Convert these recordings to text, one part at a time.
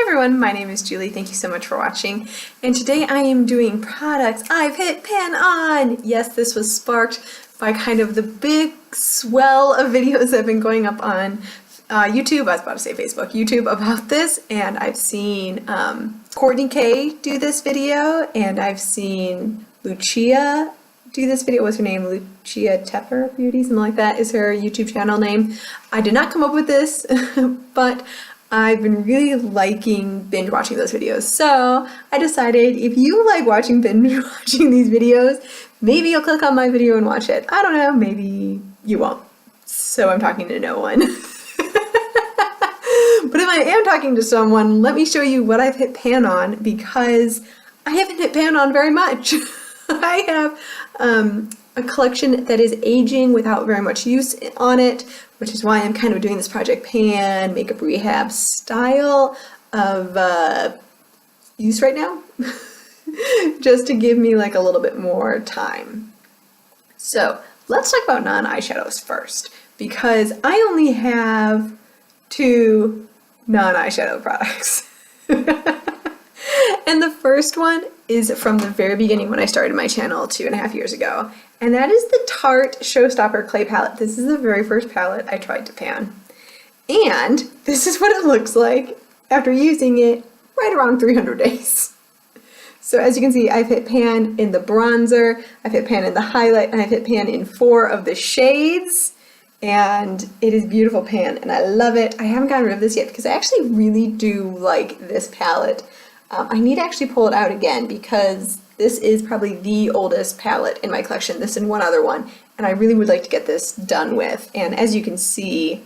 everyone, my name is Julie. Thank you so much for watching. And today I am doing products I've hit pan on. Yes, this was sparked by kind of the big swell of videos that have been going up on YouTube. I was about to say Facebook, YouTube about this, and I've seen Courtney K do this video, and I've seen Lucia do this video. What's her name? Lucia Tepper Beauty, something like that is her YouTube channel name. I did not come up with this, but I've been really liking binge watching those videos. So I decided if you like binge watching these videos, maybe you'll click on my video and watch it. I don't know, maybe you won't. So I'm talking to no one. But if I am talking to someone, let me show you what I've hit pan on, because I haven't hit pan on very much. I have a collection that is aging without very much use on it, which is why I'm kind of doing this Project Pan makeup rehab style of use right now, just to give me like a little bit more time. So let's talk about non-eyeshadows first, because I only have 2 non-eyeshadow products. And the first one is from the very beginning when I started my channel 2.5 years ago, and that is the Tarte Showstopper Clay Palette. This is the very first palette I tried to pan, and this is what it looks like after using it right around 300 days. So as you can see, I've hit pan in the bronzer, I've hit pan in the highlight, and I've hit pan in 4 of the shades, and it is beautiful pan, and I love it. I haven't gotten rid of this yet because I actually really do like this palette. I need to actually pull it out again because this is probably the oldest palette in my collection, this and one other one, and I really would like to get this done with. And as you can see,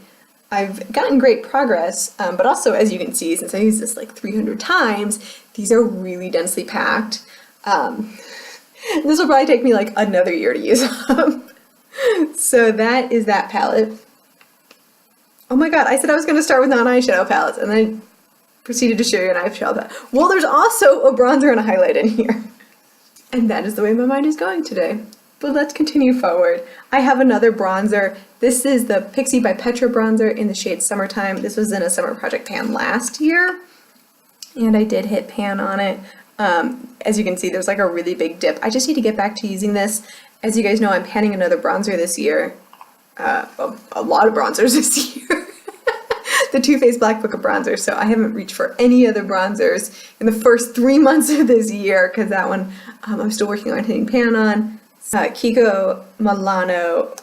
I've gotten great progress, but also as you can see, since I used this like 300 times, these are really densely packed. This will probably take me like another year to use up. So that is that palette. Oh my god, I said I was going to start with non-eyeshadow palettes, and then proceeded to show you an eyeshadow palette. Well, there's also a bronzer and a highlight in here. And that is the way my mind is going today. But let's continue forward. I have another bronzer. This is the Pixie by Petra bronzer in the shade Summertime. This was in a summer project pan last year, and I did hit pan on it. As you can see, there's like a really big dip. I just need to get back to using this. As you guys know, I'm panning another bronzer this year. A lot of bronzers this year. The Too Faced Black Book of Bronzers, so I haven't reached for any other bronzers in the first 3 months of this year, because that one I'm still working on hitting pan on. Kiko Milano,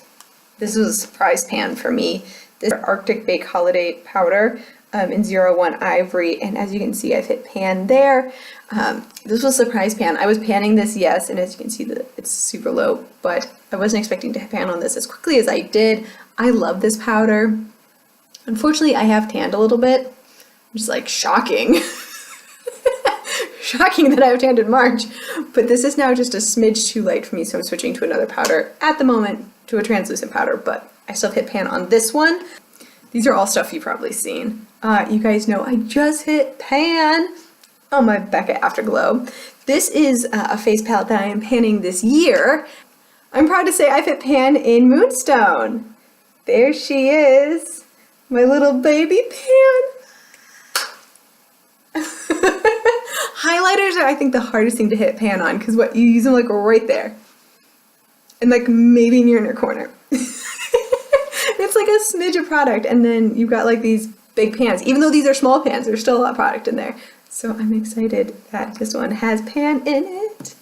this was a surprise pan for me. This Arctic Bake Holiday Powder in 01 Ivory, and as you can see, I've hit pan there. This was a surprise pan. I was panning this, yes, and as you can see, it's super low, but I wasn't expecting to pan on this as quickly as I did. I love this powder. Unfortunately, I have tanned a little bit, which is like shocking. Shocking that I've tanned in March, but this is now just a smidge too light for me, so I'm switching to another powder at the moment, to a translucent powder, but I still hit pan on this one. These are all stuff you've probably seen. You guys know I just hit pan on my Becca Afterglow. This is a face palette that I am panning this year. I'm proud to say I've hit pan in Moonstone. There she is. My little baby pan. Highlighters are, I think, the hardest thing to hit pan on, because what you use them like right there, and like maybe in your inner corner. It's like a smidge of product, and then you've got like these big pans. Even though these are small pans, there's still a lot of product in there. So I'm excited that this one has pan in it.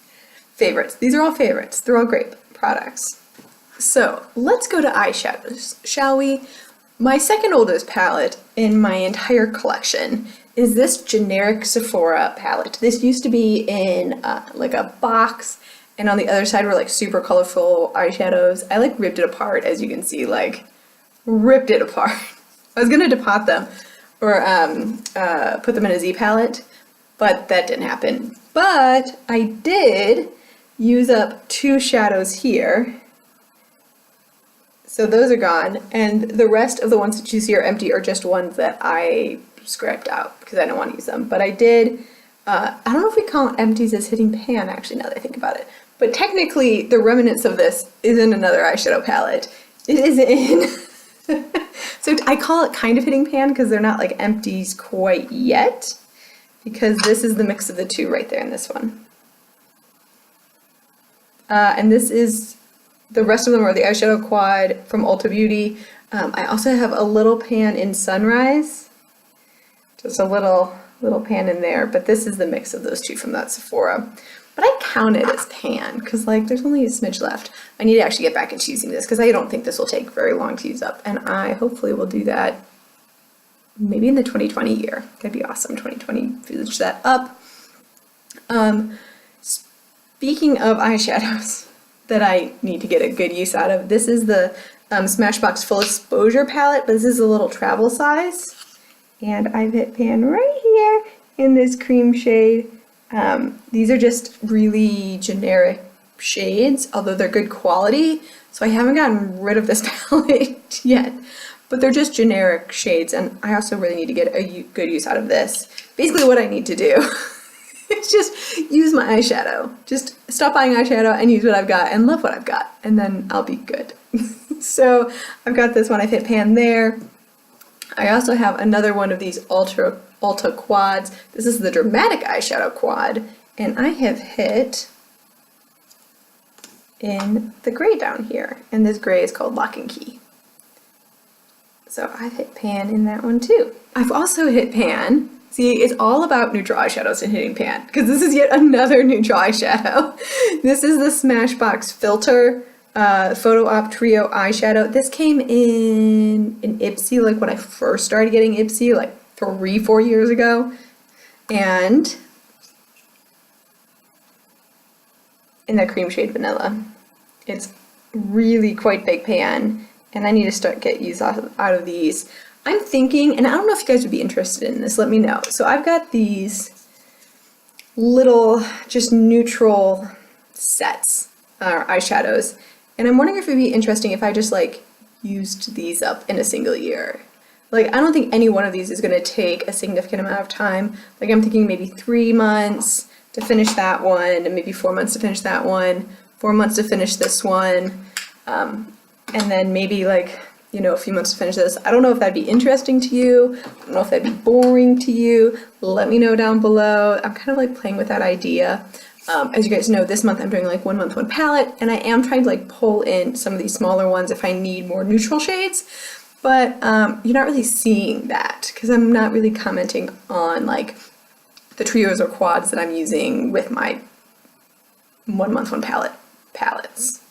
Favorites. These are all favorites. They're all great products. So let's go to eyeshadows, shall we? My second oldest palette in my entire collection is this generic Sephora palette. This used to be in like a box, and on the other side were like super colorful eyeshadows. I like ripped it apart, as you can see, like ripped it apart. I was gonna depot them or put them in a Z palette, but that didn't happen. But I did use up 2 shadows here. So those are gone, and the rest of the ones that you see are empty are just ones that I scrapped out because I don't want to use them. But I did, I don't know if we count empties as hitting pan, actually, now that I think about it. But technically, the remnants of this is in another eyeshadow palette. It is in So I call it kind of hitting pan because they're not like empties quite yet. because this is the mix of the two right there in this one. And this is, the rest of them are the eyeshadow quad from Ulta Beauty. I also have a little pan in Sunrise, just a little pan in there, but this is the mix of those two from that Sephora. But I count it as pan because like there's only a smidge left. I need to actually get back into using this because I don't think this will take very long to use up, and I hopefully will do that maybe in the 2020 year. That'd be awesome. 2020, finish that up. Speaking of eyeshadows that I need to get a good use out of, this is the Smashbox Full Exposure palette, but this is a little travel size. And I've hit pan right here in this cream shade. These are just really generic shades, although they're good quality. So I haven't gotten rid of this palette yet, but they're just generic shades. And I also really need to get a good use out of this. Basically what I need to do is just use my eyeshadow. Just stop buying eyeshadow and use what I've got and love what I've got. And then I'll be good. So I've got this one, I've hit pan there. I also have another one of these Ulta quads. This is the Dramatic Eyeshadow Quad, and I have hit in the gray down here, and this gray is called Lock and Key. So I've hit pan in that one too. I've also hit pan. See, it's all about neutral eyeshadows and hitting pan, because this is yet another neutral eyeshadow. This is the Smashbox Filter Photo Op Trio eyeshadow. This came in Ipsy, like when I first started getting Ipsy, like 3-4 years ago, and in that cream shade Vanilla. It's really quite big pan, and I need to get use out of these. I'm thinking, and I don't know if you guys would be interested in this, let me know. So I've got these little just neutral sets, eyeshadows, and I'm wondering if it would be interesting if I just like used these up in a single year. Like, I don't think any one of these is going to take a significant amount of time. Like, I'm thinking maybe 3 months to finish that one, and maybe 4 months to finish that one, 4 months to finish this one, and then maybe like, you know, a few months to finish this. I don't know if that'd be interesting to you. I don't know if that'd be boring to you. Let me know down below. I'm kind of like playing with that idea. As you guys know, this month I'm doing like 1 month, 1 palette, and I am trying to like pull in some of these smaller ones if I need more neutral shades. But you're not really seeing that because I'm not really commenting on like the trios or quads that I'm using with my 1 month, 1 palette palettes.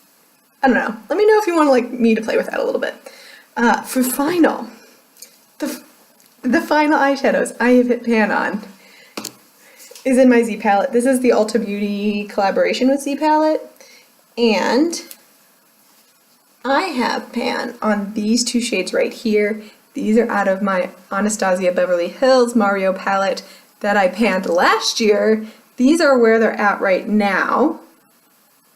I don't know. Let me know if you want to like me to play with that a little bit. For final, the final eyeshadows I have hit pan on is in my Z palette. This is the Ulta Beauty collaboration with Z palette, and I have pan on these 2 shades right here. These are out of my Anastasia Beverly Hills Mario palette that I panned last year. These are where they're at right now,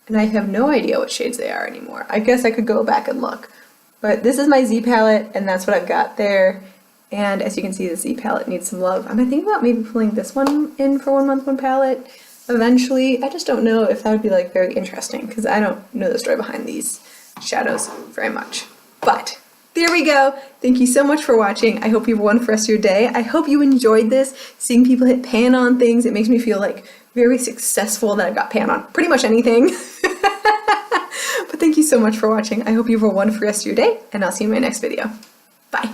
and I have no idea what shades they are anymore. I guess I could go back and look. But this is my Z palette, and that's what I've got there. And as you can see, the Z palette needs some love. I'm thinking about maybe pulling this one in for 1 month, 1 palette eventually. I just don't know if that would be like very interesting because I don't know the story behind these shadows very much. But there we go. Thank you so much for watching. I hope you have a wonderful rest of your day. I hope you enjoyed this. Seeing people hit pan on things, it makes me feel like very successful that I've got pan on pretty much anything. But thank you so much for watching. I hope you have a wonderful rest of your day, and I'll see you in my next video. Bye.